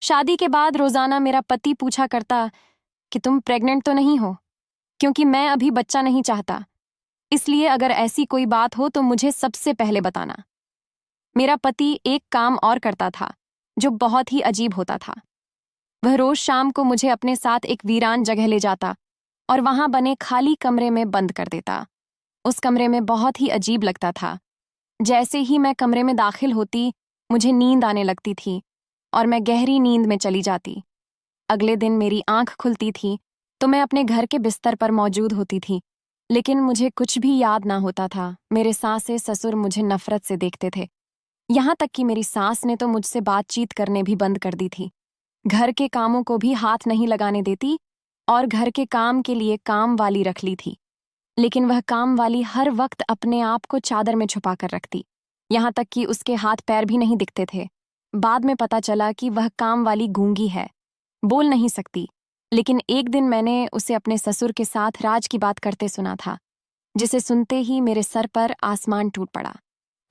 शादी के बाद रोजाना मेरा पति पूछा करता कि तुम प्रेग्नेंट तो नहीं हो, क्योंकि मैं अभी बच्चा नहीं चाहता। इसलिए अगर ऐसी कोई बात हो तो मुझे सबसे पहले बताना। मेरा पति एक काम और करता था जो बहुत ही अजीब होता था। वह रोज शाम को मुझे अपने साथ एक वीरान जगह ले जाता और वहां बने खाली कमरे में बंद कर देता। उस कमरे में बहुत ही अजीब लगता था। जैसे ही मैं कमरे में दाखिल होती, मुझे नींद आने लगती थी और मैं गहरी नींद में चली जाती। अगले दिन मेरी आंख खुलती थी तो मैं अपने घर के बिस्तर पर मौजूद होती थी, लेकिन मुझे कुछ भी याद ना होता था। मेरे सासे ससुर मुझे नफरत से देखते थे। यहाँ तक कि मेरी सास ने तो मुझसे बातचीत करने भी बंद कर दी थी। घर के कामों को भी हाथ नहीं लगाने देती और घर के काम के लिए काम वाली रख ली थी। लेकिन वह काम वाली हर वक्त अपने आप को चादर में छुपा कर रखती। यहाँ तक कि उसके हाथ पैर भी नहीं दिखते थे। बाद में पता चला कि वह काम वाली गूंगी है, बोल नहीं सकती। लेकिन एक दिन मैंने उसे अपने ससुर के साथ राज की बात करते सुना था, जिसे सुनते ही मेरे सर पर आसमान टूट पड़ा।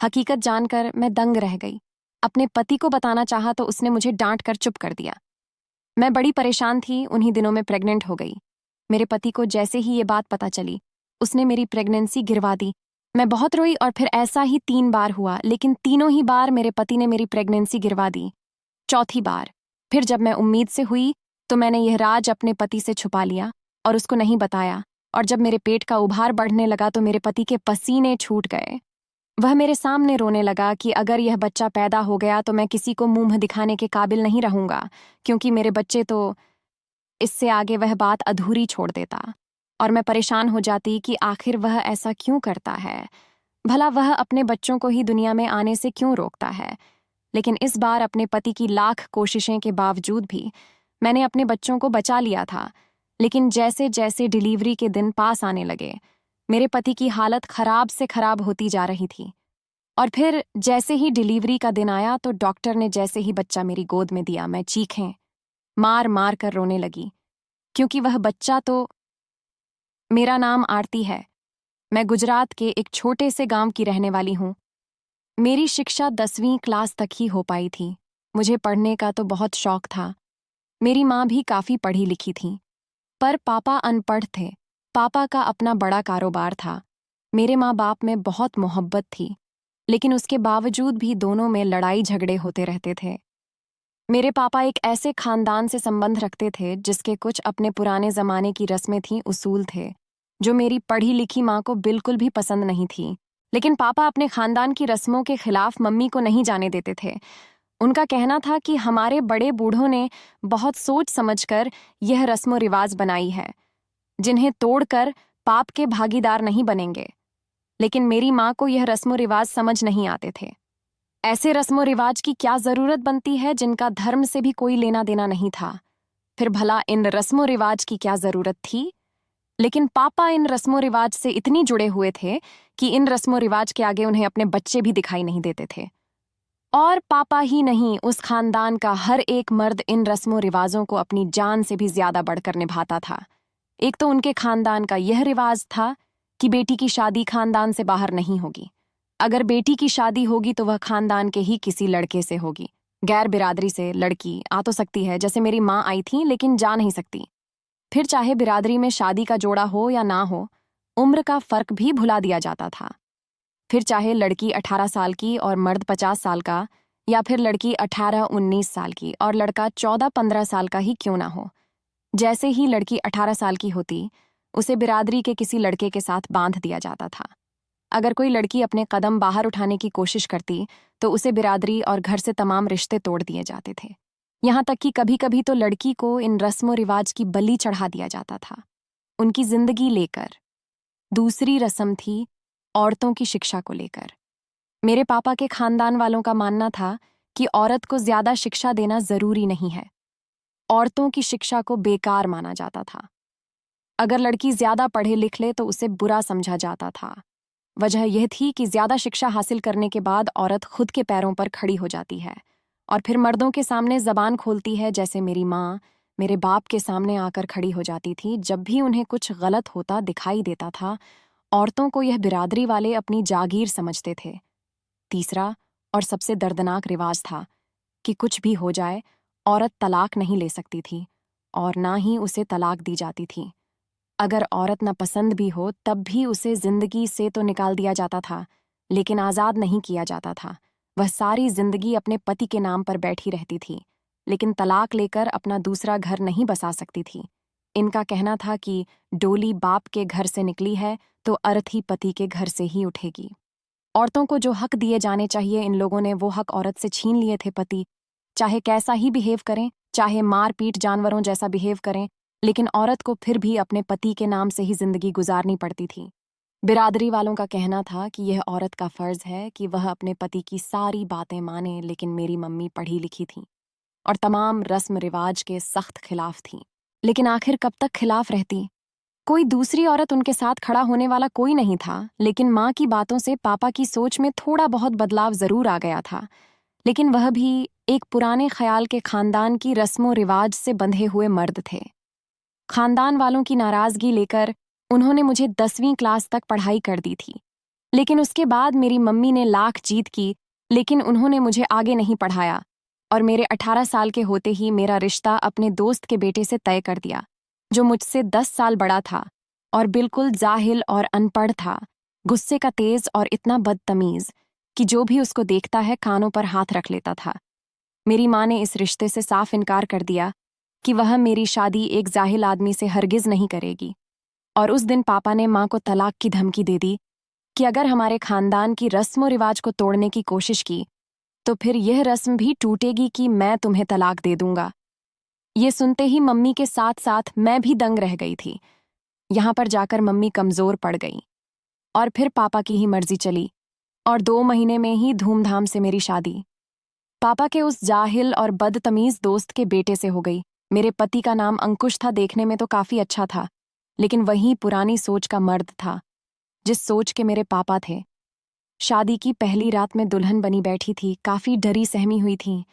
हकीकत जानकर मैं दंग रह गई। अपने पति को बताना चाहा तो उसने मुझे डांट कर चुप कर दिया। मैं बड़ी परेशान थी। उन्हीं दिनों में प्रेग्नेंट हो गई। मेरे पति को जैसे ही ये बात पता चली, उसने मेरी प्रेगनेंसी गिरवा दी। मैं बहुत रोई और फिर ऐसा ही 3 बार हुआ, लेकिन तीनों ही बार मेरे पति ने मेरी प्रेगनेंसी गिरवा दी। चौथी बार फिर जब मैं उम्मीद से हुई तो मैंने यह राज अपने पति से छुपा लिया और उसको नहीं बताया। और जब मेरे पेट का उभार बढ़ने लगा तो मेरे पति के पसीने छूट गए। वह मेरे सामने रोने लगा कि अगर यह बच्चा पैदा हो गया तो मैं किसी को मुंह दिखाने के काबिल नहीं रहूंगा, क्योंकि मेरे बच्चे तो। इससे आगे वह बात अधूरी छोड़ देता और मैं परेशान हो जाती कि आखिर वह ऐसा क्यों करता है। भला वह अपने बच्चों को ही दुनिया में आने से क्यों रोकता है। लेकिन इस बार अपने पति की लाख कोशिशें के बावजूद भी मैंने अपने बच्चों को बचा लिया था। लेकिन जैसे जैसे डिलीवरी के दिन पास आने लगे, मेरे पति की हालत खराब से खराब होती जा रही थी। और फिर जैसे ही डिलीवरी का दिन आया तो डॉक्टर ने जैसे ही बच्चा मेरी गोद में दिया, मैं चीखें मार मार कर रोने लगी, क्योंकि वह बच्चा तो। मेरा नाम आरती है। मैं गुजरात के एक छोटे से गांव की रहने वाली हूँ। मेरी शिक्षा 10वीं क्लास तक ही हो पाई थी। मुझे पढ़ने का तो बहुत शौक था। मेरी माँ भी काफी पढ़ी लिखी थी, पर पापा अनपढ़ थे। पापा का अपना बड़ा कारोबार था। मेरे माँ बाप में बहुत मोहब्बत थी, लेकिन उसके बावजूद भी दोनों में लड़ाई झगड़े होते रहते थे। मेरे पापा एक ऐसे खानदान से संबंध रखते थे जिसके कुछ अपने पुराने जमाने की रस्में थीं, उसूल थे, जो मेरी पढ़ी लिखी माँ को बिल्कुल भी पसंद नहीं थी। लेकिन पापा अपने खानदान की रस्मों के खिलाफ मम्मी को नहीं जाने देते थे। उनका कहना था कि हमारे बड़े बूढ़ों ने बहुत सोच समझकर यह रस्मों रिवाज बनाई है, जिन्हें तोड़कर पाप के भागीदार नहीं बनेंगे। लेकिन मेरी माँ को यह रस्मों रिवाज समझ नहीं आते थे। ऐसे रस्मों रिवाज की क्या जरूरत बनती है जिनका धर्म से भी कोई लेना देना नहीं था। फिर भला इन रस्मों रिवाज की क्या जरूरत थी। लेकिन पापा इन रस्मों रिवाज से इतनी जुड़े हुए थे कि इन रस्मों रिवाज के आगे उन्हें अपने बच्चे भी दिखाई नहीं देते थे। और पापा ही नहीं, उस खानदान का हर एक मर्द इन रस्मों रिवाजों को अपनी जान से भी ज्यादा बढ़कर निभाता था। एक तो उनके खानदान का यह रिवाज था कि बेटी की शादी खानदान से बाहर नहीं होगी। अगर बेटी की शादी होगी तो वह खानदान के ही किसी लड़के से होगी। गैर बिरादरी से लड़की आ तो सकती है, जैसे मेरी माँ आई थी, लेकिन जा नहीं सकती। फिर चाहे बिरादरी में शादी का जोड़ा हो या ना हो, उम्र का फर्क भी भुला दिया जाता था। फिर चाहे लड़की 18 साल की और मर्द 50 साल का, या फिर लड़की 18-19 साल की और लड़का 14-15 साल का ही क्यों ना हो। जैसे ही लड़की 18 साल की होती, उसे बिरादरी के किसी लड़के के साथ बांध दिया जाता था। अगर कोई लड़की अपने कदम बाहर उठाने की कोशिश करती तो उसे बिरादरी और घर से तमाम रिश्ते तोड़ दिए जाते थे। यहाँ तक कि कभी कभी तो लड़की को इन रस्मों रिवाज की बलि चढ़ा दिया जाता था, उनकी जिंदगी लेकर। दूसरी रस्म थी औरतों की शिक्षा को लेकर। मेरे पापा के खानदान वालों का मानना था कि औरत को ज्यादा शिक्षा देना जरूरी नहीं है। औरतों की शिक्षा को बेकार माना जाता था। अगर लड़की ज्यादा पढ़े लिख ले तो उसे बुरा समझा जाता था। वजह यह थी कि ज्यादा शिक्षा हासिल करने के बाद औरत खुद के पैरों पर खड़ी हो जाती है और फिर मर्दों के सामने जबान खोलती है, जैसे मेरी माँ मेरे बाप के सामने आकर खड़ी हो जाती थी जब भी उन्हें कुछ गलत होता दिखाई देता था। औरतों को यह बिरादरी वाले अपनी जागीर समझते थे। तीसरा और सबसे दर्दनाक रिवाज था कि कुछ भी हो जाए, औरत तलाक नहीं ले सकती थी और ना ही उसे तलाक दी जाती थी। अगर औरत नापसंद भी हो तब भी उसे जिंदगी से तो निकाल दिया जाता था, लेकिन आज़ाद नहीं किया जाता था। वह सारी जिंदगी अपने पति के नाम पर बैठी रहती थी, लेकिन तलाक लेकर अपना दूसरा घर नहीं बसा सकती थी। इनका कहना था कि डोली बाप के घर से निकली है तो अर्थी पति के घर से ही उठेगी। औरतों को जो हक दिए जाने चाहिए, इन लोगों ने वो हक औरत से छीन लिए थे। पति चाहे कैसा ही बिहेव करें, चाहे मार पीट जानवरों जैसा बिहेव करें, लेकिन औरत को फिर भी अपने पति के नाम से ही जिंदगी गुजारनी पड़ती थी। बिरादरी वालों का कहना था कि यह औरत का फर्ज है कि वह अपने पति की सारी बातें माने, लेकिन मेरी मम्मी पढ़ी लिखी थी और तमाम रस्म रिवाज के सख्त खिलाफ थी। लेकिन आखिर कब तक खिलाफ रहती? कोई दूसरी औरत उनके साथ खड़ा होने वाला कोई नहीं था, लेकिन माँ की बातों से पापा की सोच में थोड़ा बहुत बदलाव जरूर आ गया था। लेकिन वह भी एक पुराने ख्याल के खानदान की रस्मों रिवाज से बंधे हुए मर्द थे। खानदान वालों की नाराजगी लेकर उन्होंने मुझे 10वीं क्लास तक पढ़ाई कर दी थी, लेकिन उसके बाद मेरी मम्मी ने लाख जीत की, लेकिन उन्होंने मुझे आगे नहीं पढ़ाया और मेरे 18 साल के होते ही मेरा रिश्ता अपने दोस्त के बेटे से तय कर दिया, जो मुझसे 10 साल बड़ा था और बिल्कुल जाहिल और अनपढ़ था, गुस्से का तेज और इतना बदतमीज कि जो भी उसको देखता है कानों पर हाथ रख लेता था। मेरी माँ ने इस रिश्ते से साफ इनकार कर दिया कि वह मेरी शादी एक जाहिल आदमी से हरगिज नहीं करेगी, और उस दिन पापा ने माँ को तलाक की धमकी दे दी कि अगर हमारे खानदान की रस्म रिवाज को तोड़ने की कोशिश की तो फिर यह रस्म भी टूटेगी कि मैं तुम्हें तलाक दे दूंगा। ये सुनते ही मम्मी के साथ साथ मैं भी दंग रह गई थी। यहाँ पर जाकर मम्मी कमजोर पड़ गई और फिर पापा की ही मर्जी चली और 2 महीने में ही धूमधाम से मेरी शादी पापा के उस जाहिल और बदतमीज दोस्त के बेटे से हो गई। मेरे पति का नाम अंकुश था, देखने में तो काफी अच्छा था, लेकिन वही पुरानी सोच का मर्द था जिस सोच के मेरे पापा थे। शादी की पहली रात में दुल्हन बनी बैठी थी, काफी डरी सहमी हुई थी।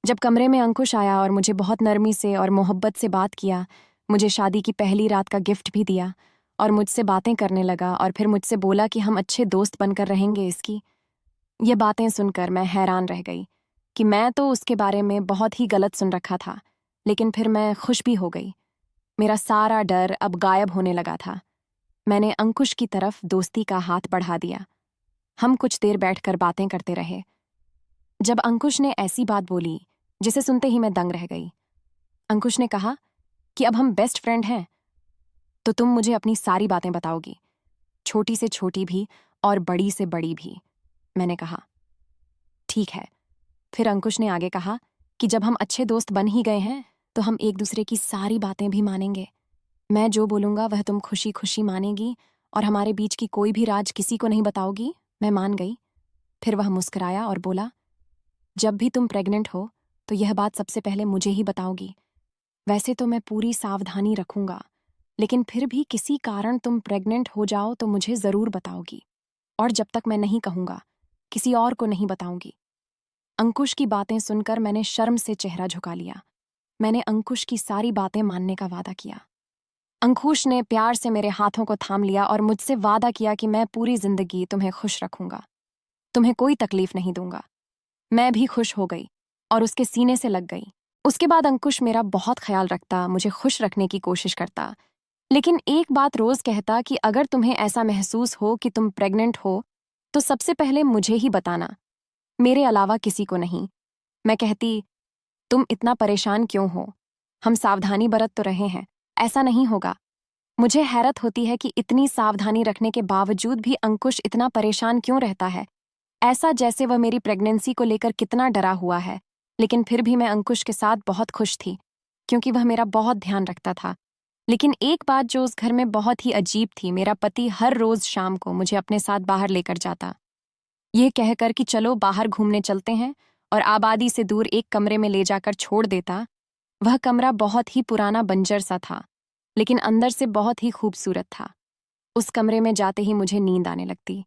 जब कमरे में अंकुश आया और मुझे बहुत नरमी से और मोहब्बत से बात किया, मुझे शादी की पहली रात का गिफ्ट भी दिया और मुझसे बातें करने लगा और फिर मुझसे बोला कि हम अच्छे दोस्त बनकर रहेंगे। इसकी ये बातें सुनकर मैं हैरान रह गई कि मैं तो उसके बारे में बहुत ही गलत सुन रखा था, लेकिन फिर मैं खुश भी हो गई। मेरा सारा डर अब गायब होने लगा था। मैंने अंकुश की तरफ दोस्ती का हाथ बढ़ा दिया। हम कुछ देर बैठकर बातें करते रहे। जब अंकुश ने ऐसी बात बोली जिसे सुनते ही मैं दंग रह गई। अंकुश ने कहा कि अब हम बेस्ट फ्रेंड हैं, तो तुम मुझे अपनी सारी बातें बताओगी, छोटी से छोटी भी और बड़ी से बड़ी भी। मैंने कहा ठीक है। फिर अंकुश ने आगे कहा कि जब हम अच्छे दोस्त बन ही गए हैं तो हम एक दूसरे की सारी बातें भी मानेंगे। मैं जो बोलूंगा वह तुम खुशी खुशी मानेगी और हमारे बीच की कोई भी राज किसी को नहीं बताओगी। मैं मान गई। फिर वह मुस्कुराया और बोला, जब भी तुम प्रेग्नेंट हो तो यह बात सबसे पहले मुझे ही बताओगी। वैसे तो मैं पूरी सावधानी रखूंगा, लेकिन फिर भी किसी कारण तुम प्रेग्नेंट हो जाओ तो मुझे जरूर बताओगी, और जब तक मैं नहीं कहूंगा किसी और को नहीं बताऊंगी। अंकुश की बातें सुनकर मैंने शर्म से चेहरा झुका लिया। मैंने अंकुश की सारी बातें मानने का वादा किया। अंकुश ने प्यार से मेरे हाथों को थाम लिया और मुझसे वादा किया कि मैं पूरी जिंदगी तुम्हें खुश रखूंगा, तुम्हें कोई तकलीफ नहीं दूंगा। मैं भी खुश हो गई और उसके सीने से लग गई। उसके बाद अंकुश मेरा बहुत ख्याल रखता, मुझे खुश रखने की कोशिश करता, लेकिन एक बात रोज कहता कि अगर तुम्हें ऐसा महसूस हो कि तुम प्रेग्नेंट हो तो सबसे पहले मुझे ही बताना, मेरे अलावा किसी को नहीं। मैं कहती, तुम इतना परेशान क्यों हो, हम सावधानी बरत तो रहे हैं, ऐसा नहीं होगा। मुझे हैरत होती है कि इतनी सावधानी रखने के बावजूद भी अंकुश इतना परेशान क्यों रहता है, ऐसा जैसे वह मेरी प्रेगनेंसी को लेकर कितना डरा हुआ है। लेकिन फिर भी मैं अंकुश के साथ बहुत खुश थी क्योंकि वह मेरा बहुत ध्यान रखता था। लेकिन एक बात जो उस घर में बहुत ही अजीब थी, मेरा पति हर रोज शाम को मुझे अपने साथ बाहर लेकर जाता, ये कहकर कि चलो बाहर घूमने चलते हैं, और आबादी से दूर एक कमरे में ले जाकर छोड़ देता। वह कमरा बहुत ही पुराना बंजर सा था, लेकिन अंदर से बहुत ही खूबसूरत था। उस कमरे में जाते ही मुझे नींद आने लगती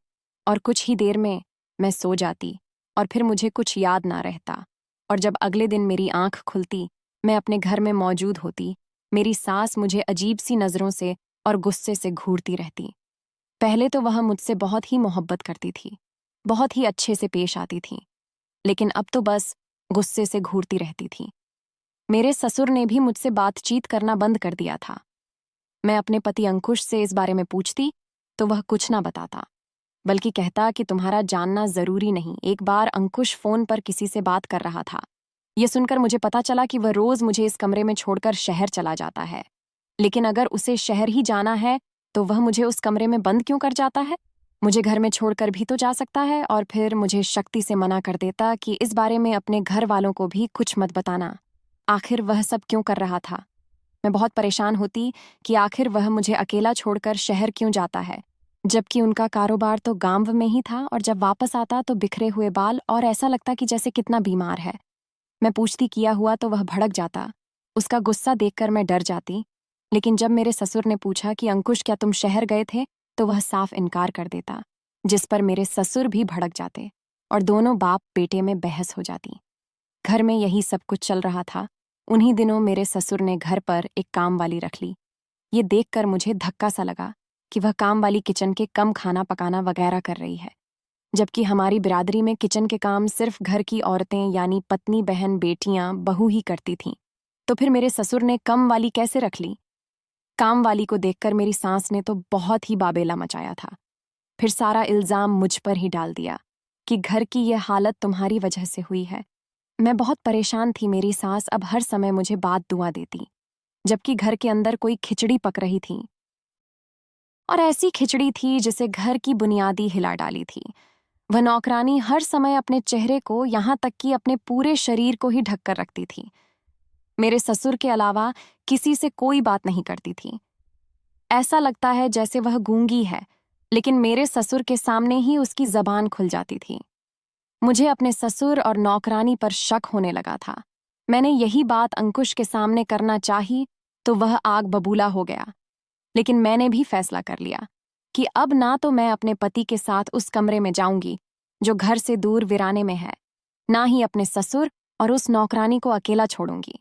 और कुछ ही देर में मैं सो जाती और फिर मुझे कुछ याद ना रहता। और जब अगले दिन मेरी आंख खुलती, मैं अपने घर में मौजूद होती। मेरी सास मुझे अजीब सी नजरों से और गुस्से से घूरती रहती। पहले तो वह मुझसे बहुत ही मोहब्बत करती थी, बहुत ही अच्छे से पेश आती थी, लेकिन अब तो बस गुस्से से घूरती रहती थी। मेरे ससुर ने भी मुझसे बातचीत करना बंद कर दिया था। मैं अपने पति अंकुश से इस बारे में पूछती तो वह कुछ ना बताता, बल्कि कहता कि तुम्हारा जानना जरूरी नहीं। एक बार अंकुश फोन पर किसी से बात कर रहा था। यह सुनकर मुझे पता चला कि वह रोज मुझे इस कमरे में छोड़कर शहर चला जाता है। लेकिन अगर उसे शहर ही जाना है तो वह मुझे उस कमरे में बंद क्यों कर जाता है? मुझे घर में छोड़कर भी तो जा सकता है। और फिर मुझे शक्ति से मना कर देता कि इस बारे में अपने घर वालों को भी कुछ मत बताना। आखिर वह सब क्यों कर रहा था? मैं बहुत परेशान होती कि आखिर वह मुझे अकेला छोड़कर शहर क्यों जाता है, जबकि उनका कारोबार तो गांव में ही था। और जब वापस आता तो बिखरे हुए बाल और ऐसा लगता कि जैसे कितना बीमार है। मैं पूछती किया हुआ तो वह भड़क जाता। उसका गुस्सा देखकर मैं डर जाती। लेकिन जब मेरे ससुर ने पूछा कि अंकुश क्या तुम शहर गए थे, तो वह साफ इनकार कर देता, जिस पर मेरे ससुर भी भड़क जाते और दोनों बाप बेटे में बहस हो जाती। घर में यही सब कुछ चल रहा था। उन्हीं दिनों मेरे ससुर ने घर पर एक काम वाली रख ली। ये देखकर मुझे धक्का सा लगा कि वह काम वाली किचन के कम खाना पकाना वगैरह कर रही है, जबकि हमारी बिरादरी में किचन के काम सिर्फ घर की औरतें यानी पत्नी, बहन, बेटियां, बहू ही करती थीं। तो फिर मेरे ससुर ने कम वाली कैसे रख ली? काम वाली को देखकर मेरी सास ने तो बहुत ही बाबेला मचाया था। फिर सारा इल्जाम मुझ पर ही डाल दिया कि घर की यह हालत तुम्हारी वजह से हुई है। मैं बहुत परेशान थी। मेरी सास अब हर समय मुझे बात दुआ देती, जबकि घर के अंदर कोई खिचड़ी पक रही थी, और ऐसी खिचड़ी थी जिसे घर की बुनियादी हिला डाली थी। वह नौकरानी हर समय अपने चेहरे को, यहाँ तक कि अपने पूरे शरीर को ही ढक कर रखती थी। मेरे ससुर के अलावा किसी से कोई बात नहीं करती थी। ऐसा लगता है जैसे वह गूंगी है, लेकिन मेरे ससुर के सामने ही उसकी जबान खुल जाती थी। मुझे अपने ससुर और नौकरानी पर शक होने लगा था। मैंने यही बात अंकुश के सामने करना चाही तो वह आग बबूला हो गया। लेकिन मैंने भी फैसला कर लिया कि अब ना तो मैं अपने पति के साथ उस कमरे में जाऊंगी जो घर से दूर वीराने में है, ना ही अपने ससुर और उस नौकरानी को अकेला छोड़ूंगी।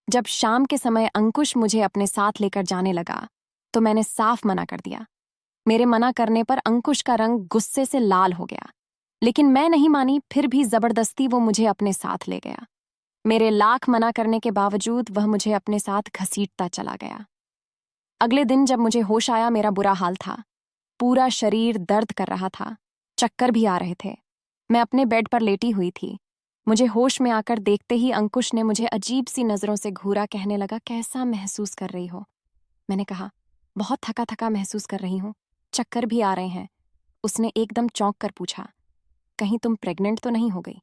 जब शाम के समय अंकुश मुझे अपने साथ लेकर जाने लगा तो मैंने साफ मना कर दिया। मेरे मना करने पर अंकुश का रंग गुस्से से लाल हो गया, लेकिन मैं नहीं मानी। फिर भी जबरदस्ती वो मुझे अपने साथ ले गया। मेरे लाख मना करने के बावजूद वह मुझे अपने साथ घसीटता चला गया। अगले दिन जब मुझे होश आया, मेरा बुरा हाल था। पूरा शरीर दर्द कर रहा था, चक्कर भी आ रहे थे। मैं अपने बेड पर लेटी हुई थी। मुझे होश में आकर देखते ही अंकुश ने मुझे अजीब सी नजरों से घूरा। कहने लगा, कैसा महसूस कर रही हो? मैंने कहा, बहुत थका थका महसूस कर रही हूँ, चक्कर भी आ रहे हैं। उसने एकदम चौंक कर पूछा, कहीं तुम प्रेग्नेंट तो नहीं हो गई?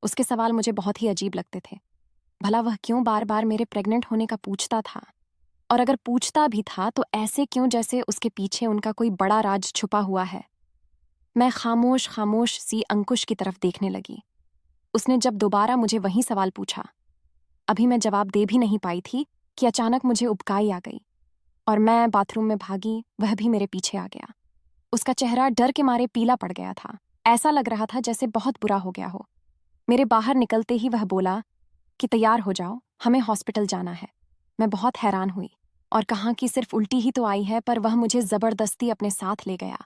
उसके सवाल मुझे बहुत ही अजीब लगते थे। भला वह क्यों बार बार मेरे प्रेग्नेंट होने का पूछता था? और अगर पूछता भी था तो ऐसे क्यों जैसे उसके पीछे उनका कोई बड़ा राज छुपा हुआ है। मैं खामोश खामोश सी अंकुश की तरफ देखने लगी। उसने जब दोबारा मुझे वही सवाल पूछा, अभी मैं जवाब दे भी नहीं पाई थी कि अचानक मुझे उबकाई आ गई और मैं बाथरूम में भागी। वह भी मेरे पीछे आ गया। उसका चेहरा डर के मारे पीला पड़ गया था। ऐसा लग रहा था जैसे बहुत बुरा हो गया हो। मेरे बाहर निकलते ही वह बोला कि तैयार हो जाओ, हमें हॉस्पिटल जाना है। मैं बहुत हैरान हुई और कहा कि सिर्फ उल्टी ही तो आई है, पर वह मुझे जबरदस्ती अपने साथ ले गया।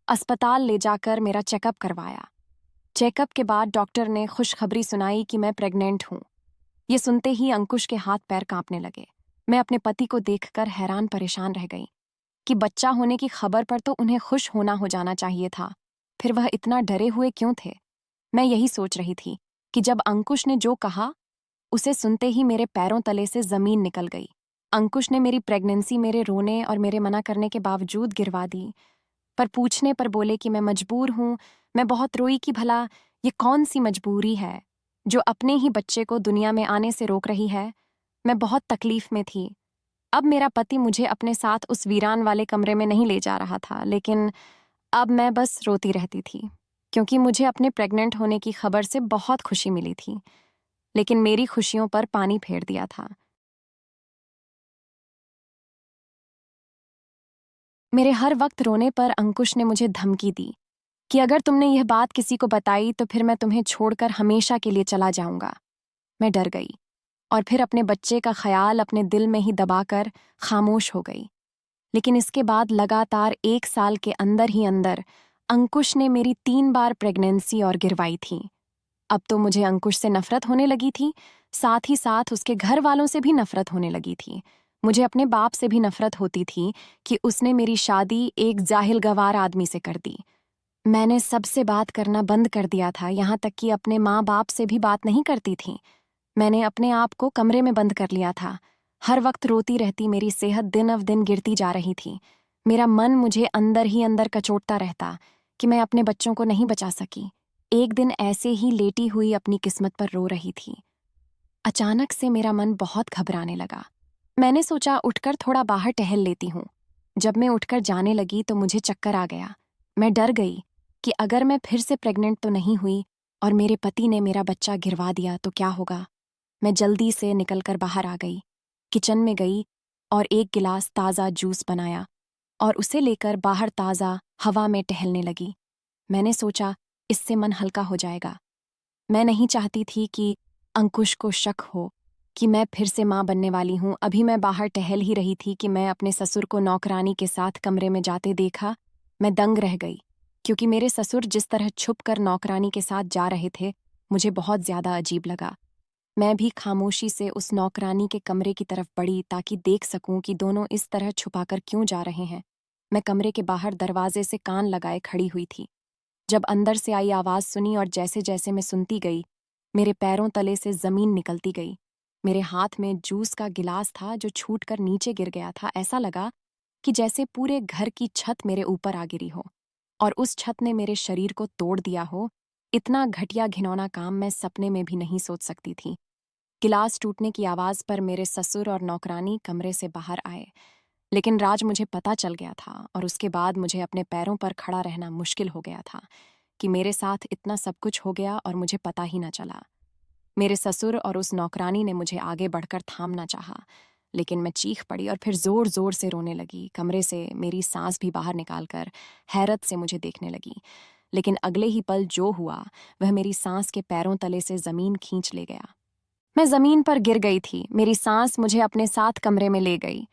अस्पताल ले जाकर मेरा चेकअप करवाया। चेकअप के बाद डॉक्टर ने खुशखबरी सुनाई कि मैं प्रेग्नेंट हूँ। ये सुनते ही अंकुश के हाथ पैर कांपने लगे। मैं अपने पति को देखकर हैरान परेशान रह गई कि बच्चा होने की खबर पर तो उन्हें खुश होना हो जाना चाहिए था, फिर वह इतना डरे हुए क्यों थे? मैं यही सोच रही थी कि जब अंकुश ने जो कहा उसे सुनते ही मेरे पैरों तले से जमीन निकल गई। अंकुश ने मेरी प्रेगनेंसी मेरे रोने और मेरे मना करने के बावजूद गिरवा दी, पर पूछने पर बोले कि मैं मजबूर हूं। मैं बहुत रोई कि भला ये कौन सी मजबूरी है जो अपने ही बच्चे को दुनिया में आने से रोक रही है। मैं बहुत तकलीफ में थी। अब मेरा पति मुझे अपने साथ उस वीरान वाले कमरे में नहीं ले जा रहा था, लेकिन अब मैं बस रोती रहती थी, क्योंकि मुझे अपने प्रेग्नेंट होने की खबर से बहुत खुशी मिली थी, लेकिन मेरी खुशियों पर पानी फेर दिया था। मेरे हर वक्त रोने पर अंकुश ने मुझे धमकी दी कि अगर तुमने यह बात किसी को बताई तो फिर मैं तुम्हें छोड़कर हमेशा के लिए चला जाऊंगा। मैं डर गई और फिर अपने बच्चे का ख्याल अपने दिल में ही दबाकर खामोश हो गई। लेकिन इसके बाद लगातार 1 साल के अंदर ही अंदर अंकुश ने मेरी 3 बार प्रेगनेंसी और गिरवाई थी। अब तो मुझे अंकुश से नफरत होने लगी थी, साथ ही साथ उसके घर वालों से भी नफरत होने लगी थी। मुझे अपने बाप से भी नफरत होती थी कि उसने मेरी शादी एक जाहिल गवार आदमी से कर दी। मैंने सबसे बात करना बंद कर दिया था, यहाँ तक कि अपने माँ बाप से भी बात नहीं करती थी। मैंने अपने आप को कमरे में बंद कर लिया था। हर वक्त रोती रहती, मेरी सेहत दिन अव दिन गिरती जा रही थी। मेरा मन मुझे अंदर ही अंदर कचोटता रहता कि मैं अपने बच्चों को नहीं बचा सकी। एक दिन ऐसे ही लेटी हुई अपनी किस्मत पर रो रही थी। अचानक से मेरा मन बहुत घबराने लगा। मैंने सोचा उठकर थोड़ा बाहर टहल लेती हूँ। जब मैं उठकर जाने लगी तो मुझे चक्कर आ गया। मैं डर गई कि अगर मैं फिर से प्रेग्नेंट तो नहीं हुई और मेरे पति ने मेरा बच्चा गिरवा दिया तो क्या होगा। मैं जल्दी से निकलकर बाहर आ गई, किचन में गई और एक गिलास ताज़ा जूस बनाया और उसे लेकर बाहर ताज़ा हवा में टहलने लगी। मैंने सोचा इससे मन हल्का हो जाएगा। मैं नहीं चाहती थी कि अंकुश को शक हो कि मैं फिर से माँ बनने वाली हूँ। अभी मैं बाहर टहल ही रही थी कि मैं अपने ससुर को नौकरानी के साथ कमरे में जाते देखा। मैं दंग रह गई, क्योंकि मेरे ससुर जिस तरह छुप कर नौकरानी के साथ जा रहे थे मुझे बहुत ज़्यादा अजीब लगा। मैं भी खामोशी से उस नौकरानी के कमरे की तरफ बढ़ी ताकि देख सकूं कि दोनों इस तरह छुपाकर क्यों जा रहे हैं। मैं कमरे के बाहर दरवाजे से कान लगाए खड़ी हुई थी। जब अंदर से आई आवाज़ सुनी और जैसे जैसे मैं सुनती गई, मेरे पैरों तले से ज़मीन निकलती गई। मेरे हाथ में जूस का गिलास था जो छूटकर नीचे गिर गया था। ऐसा लगा कि जैसे पूरे घर की छत मेरे ऊपर आ गिरी हो और उस छत ने मेरे शरीर को तोड़ दिया हो। इतना घटिया घिनौना काम मैं सपने में भी नहीं सोच सकती थी। गिलास टूटने की आवाज़ पर मेरे ससुर और नौकरानी कमरे से बाहर आए, लेकिन राज मुझे पता चल गया था और उसके बाद मुझे अपने पैरों पर खड़ा रहना मुश्किल हो गया था कि मेरे साथ इतना सब कुछ हो गया और मुझे पता ही न चला। मेरे ससुर और उस नौकरानी ने मुझे आगे बढ़कर थामना चाहा, लेकिन मैं चीख पड़ी और फिर जोर जोर से रोने लगी। कमरे से मेरी सांस भी बाहर निकालकर हैरत से मुझे देखने लगी, लेकिन अगले ही पल जो हुआ वह मेरी सांस के पैरों तले से ज़मीन खींच ले गया। मैं ज़मीन पर गिर गई थी। मेरी सांस मुझे अपने साथ कमरे में ले गई।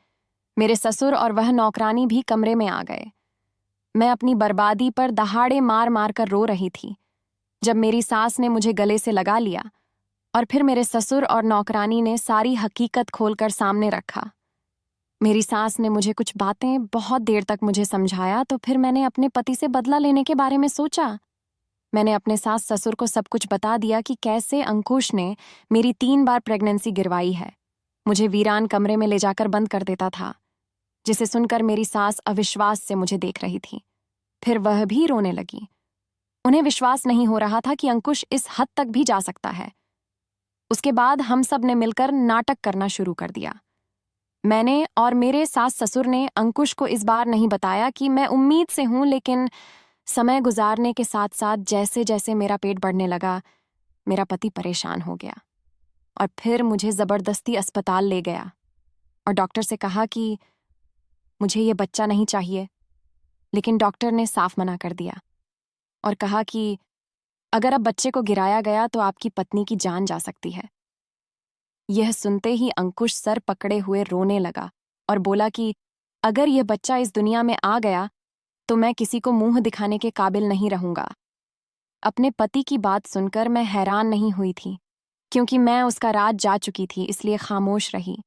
मेरे ससुर और वह नौकरानी भी कमरे में आ गए। मैं अपनी बर्बादी पर दहाड़े मार मार कर रो रही थी जब मेरी सास ने मुझे गले से लगा लिया और फिर मेरे ससुर और नौकरानी ने सारी हकीकत खोलकर सामने रखा। मेरी सास ने मुझे कुछ बातें बहुत देर तक मुझे समझाया, तो फिर मैंने अपने पति से बदला लेने के बारे में सोचा। मैंने अपने सास ससुर को सब कुछ बता दिया कि कैसे अंकुश ने मेरी 3 बार प्रेगनेंसी गिरवाई है, मुझे वीरान कमरे में ले जाकर बंद कर देता था, जिसे सुनकर मेरी सास अविश्वास से मुझे देख रही थी। फिर वह भी रोने लगी। उन्हें विश्वास नहीं हो रहा था कि अंकुश इस हद तक भी जा सकता है। उसके बाद हम सब ने मिलकर नाटक करना शुरू कर दिया। मैंने और मेरे सास ससुर ने अंकुश को इस बार नहीं बताया कि मैं उम्मीद से हूं, लेकिन समय गुजारने के साथ साथ जैसे जैसे मेरा पेट बढ़ने लगा, मेरा पति परेशान हो गया और फिर मुझे ज़बरदस्ती अस्पताल ले गया और डॉक्टर से कहा कि मुझे ये बच्चा नहीं चाहिए। लेकिन डॉक्टर ने साफ मना कर दिया और कहा कि अगर अब बच्चे को गिराया गया तो आपकी पत्नी की जान जा सकती है। यह सुनते ही अंकुश सर पकड़े हुए रोने लगा और बोला कि अगर यह बच्चा इस दुनिया में आ गया तो मैं किसी को मुंह दिखाने के काबिल नहीं रहूंगा। अपने पति की बात सुनकर मैं हैरान नहीं हुई थी, क्योंकि मैं उसका राज जा चुकी थी, इसलिए खामोश रही।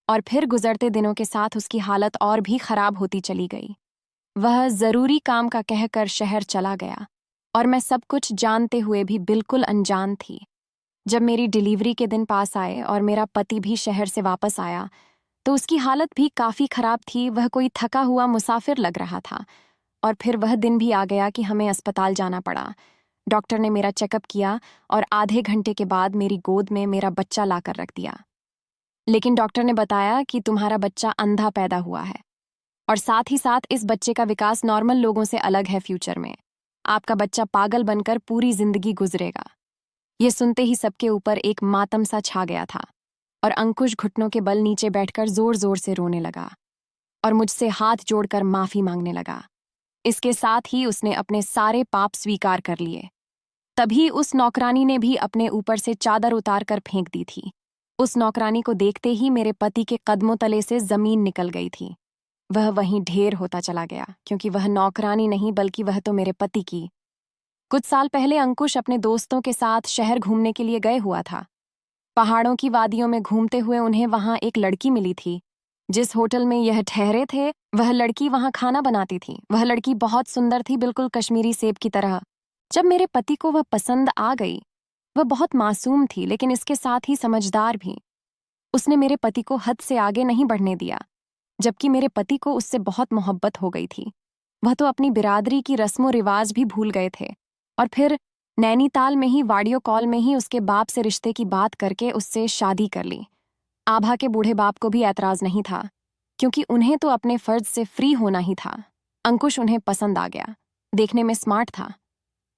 और फिर गुजरते दिनों के साथ उसकी हालत और भी खराब होती चली गई। वह जरूरी काम का कहकर शहर चला गया और मैं सब कुछ जानते हुए भी बिल्कुल अनजान थी। जब मेरी डिलीवरी के दिन पास आए और मेरा पति भी शहर से वापस आया तो उसकी हालत भी काफ़ी खराब थी। वह कोई थका हुआ मुसाफिर लग रहा था। और फिर वह दिन भी आ गया कि हमें अस्पताल जाना पड़ा। डॉक्टर ने मेरा चेकअप किया और आधे घंटे के बाद मेरी गोद में मेरा बच्चा लाकर रख दिया। लेकिन डॉक्टर ने बताया कि तुम्हारा बच्चा अंधा पैदा हुआ है और साथ ही साथ इस बच्चे का विकास नॉर्मल लोगों से अलग है। फ्यूचर में आपका बच्चा पागल बनकर पूरी जिंदगी गुजरेगा। ये सुनते ही सबके ऊपर एक मातम सा छा गया था और अंकुश घुटनों के बल नीचे बैठकर जोर जोर से रोने लगा और मुझसे हाथ जोड़कर माफी मांगने लगा। इसके साथ ही उसने अपने सारे पाप स्वीकार कर लिए। तभी उस नौकरानी ने भी अपने ऊपर से चादर उतार कर फेंक दी थी। उस नौकरानी को देखते ही मेरे पति के कदमों तले से जमीन निकल गई थी। वह वहीं ढेर होता चला गया, क्योंकि वह नौकरानी नहीं बल्कि वह तो मेरे पति की। कुछ साल पहले अंकुश अपने दोस्तों के साथ शहर घूमने के लिए गए हुआ था। पहाड़ों की वादियों में घूमते हुए उन्हें वहां एक लड़की मिली थी। जिस होटल में यह ठहरे थे, वह लड़की वहां खाना बनाती थी। वह लड़की बहुत सुंदर थी, बिल्कुल कश्मीरी सेब की तरह। जब मेरे पति को वह पसंद आ गई, वह बहुत मासूम थी लेकिन इसके साथ ही समझदार भी। उसने मेरे पति को हद से आगे नहीं बढ़ने दिया, जबकि मेरे पति को उससे बहुत मोहब्बत हो गई थी। वह तो अपनी बिरादरी की रस्मों रिवाज भी भूल गए थे। और फिर नैनीताल में ही वीडियो कॉल में ही उसके बाप से रिश्ते की बात करके उससे शादी कर ली। आभा के बूढ़े बाप को भी ऐतराज नहीं था, क्योंकि उन्हें तो अपने फर्ज से फ्री होना ही था। अंकुश उन्हें पसंद आ गया, देखने में स्मार्ट था।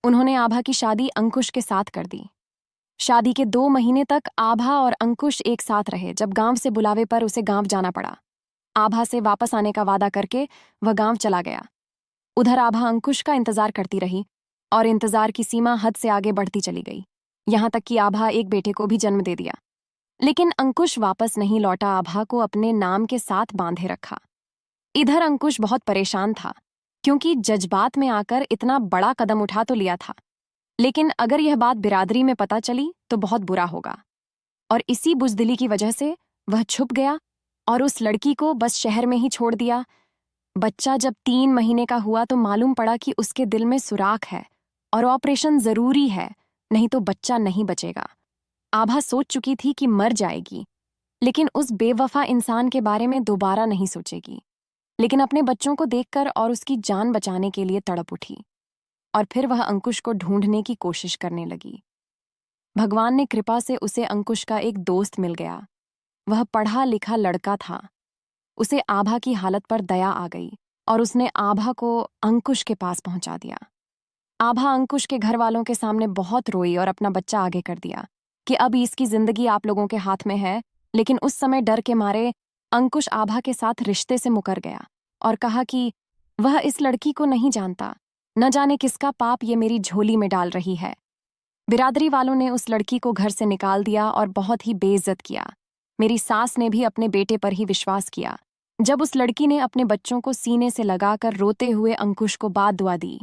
उन्होंने आभा की शादी अंकुश के साथ कर दी। शादी के 2 महीने तक आभा और अंकुश एक साथ रहे। जब गांव से बुलावे पर उसे गांव जाना पड़ा, आभा से वापस आने का वादा करके वह गांव चला गया। उधर आभा अंकुश का इंतजार करती रही और इंतजार की सीमा हद से आगे बढ़ती चली गई, यहां तक कि आभा एक बेटे को भी जन्म दे दिया। लेकिन अंकुश वापस नहीं लौटा। आभा को अपने नाम के साथ बांधे रखा। इधर अंकुश बहुत परेशान था, क्योंकि जज्बात में आकर इतना बड़ा कदम उठा तो लिया था, लेकिन अगर यह बात बिरादरी में पता चली तो बहुत बुरा होगा। और इसी बुजदिली की वजह से वह छुप गया और उस लड़की को बस शहर में ही छोड़ दिया। बच्चा जब 3 महीने का हुआ तो मालूम पड़ा कि उसके दिल में सुराख है और ऑपरेशन जरूरी है, नहीं तो बच्चा नहीं बचेगा। आभा सोच चुकी थी कि मर जाएगी, लेकिन उस बेवफा इंसान के बारे में दोबारा नहीं सोचेगी। लेकिन अपने बच्चों को देखकर और उसकी जान बचाने के लिए तड़प उठी। और फिर वह अंकुश को ढूंढने की कोशिश करने लगी। भगवान ने कृपा से उसे अंकुश का एक दोस्त मिल गया। वह पढ़ा लिखा लड़का था। उसे आभा की हालत पर दया आ गई और उसने आभा को अंकुश के पास पहुंचा दिया। आभा अंकुश के घर वालों के सामने बहुत रोई और अपना बच्चा आगे कर दिया कि अब इसकी जिंदगी आप लोगों के हाथ में है। लेकिन उस समय डर के मारे अंकुश आभा के साथ रिश्ते से मुकर गया और कहा कि वह इस लड़की को नहीं जानता, न जाने किसका पाप ये मेरी झोली में डाल रही है। बिरादरी वालों ने उस लड़की को घर से निकाल दिया और बहुत ही बेइज्जत किया। मेरी सास ने भी अपने बेटे पर ही विश्वास किया। जब उस लड़की ने अपने बच्चों को सीने से लगाकर रोते हुए अंकुश को बात दुआ दी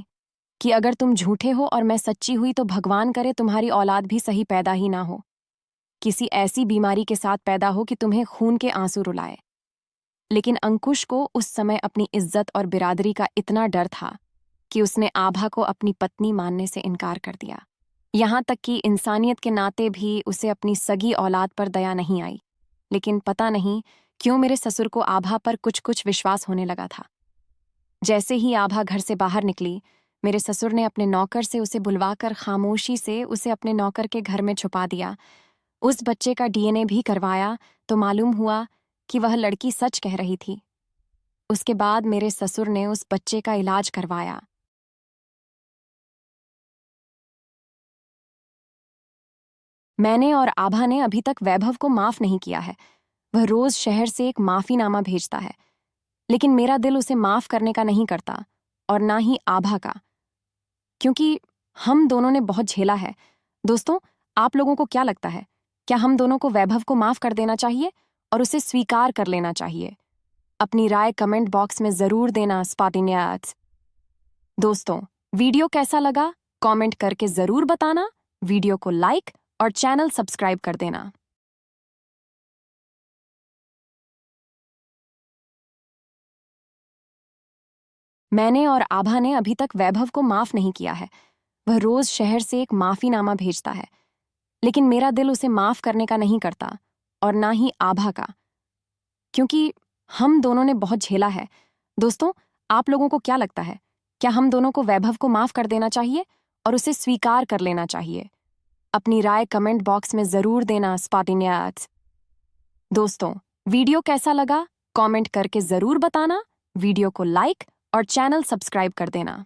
कि अगर तुम झूठे हो और मैं सच्ची हुई तो भगवान करे तुम्हारी औलाद भी सही पैदा ही ना हो, किसी ऐसी बीमारी के साथ पैदा हो कि तुम्हें खून के आंसू रुलाए। लेकिन अंकुश को उस समय अपनी इज्जत और बिरादरी का इतना डर था कि उसने आभा को अपनी पत्नी मानने से इनकार कर दिया। यहां तक कि इंसानियत के नाते भी उसे अपनी सगी औलाद पर दया नहीं आई। लेकिन पता नहीं क्यों मेरे ससुर को आभा पर कुछ कुछ विश्वास होने लगा था। जैसे ही आभा घर से बाहर निकली, मेरे ससुर ने अपने नौकर से उसे बुलवाकर खामोशी से उसे अपने नौकर के घर में छुपा दिया। उस बच्चे का डीएनए भी करवाया तो मालूम हुआ कि वह लड़की सच कह रही थी। उसके बाद मेरे ससुर ने उस बच्चे का इलाज करवाया। मैंने और आभा ने अभी तक वैभव को माफ नहीं किया है। वह रोज शहर से एक माफीनामा भेजता है, लेकिन मेरा दिल उसे माफ करने का नहीं करता और ना ही आभा का, क्योंकि हम दोनों ने बहुत झेला है। दोस्तों, आप लोगों को क्या लगता है? क्या हम दोनों को वैभव को माफ कर देना चाहिए और उसे स्वीकार कर लेना चाहिए? अपनी राय कमेंट बॉक्स में जरूर देना। स्पातिन्यात दोस्तों, वीडियो कैसा लगा कमेंट करके जरूर बताना। वीडियो को लाइक और चैनल सब्सक्राइब कर देना। मैंने और आभा ने अभी तक वैभव को माफ नहीं किया है। वह रोज शहर से एक माफीनामा भेजता है, लेकिन मेरा दिल उसे माफ करने का नहीं करता और ना ही आभा का, क्योंकि हम दोनों ने बहुत झेला है। दोस्तों, आप लोगों को क्या लगता है? क्या हम दोनों को वैभव को माफ कर देना चाहिए और उसे स्वीकार कर लेना चाहिए? अपनी राय कमेंट बॉक्स में जरूर देना। स्पातिन्यात दोस्तों, वीडियो कैसा लगा कमेंट करके जरूर बताना। वीडियो को लाइक और चैनल सब्सक्राइब कर देना।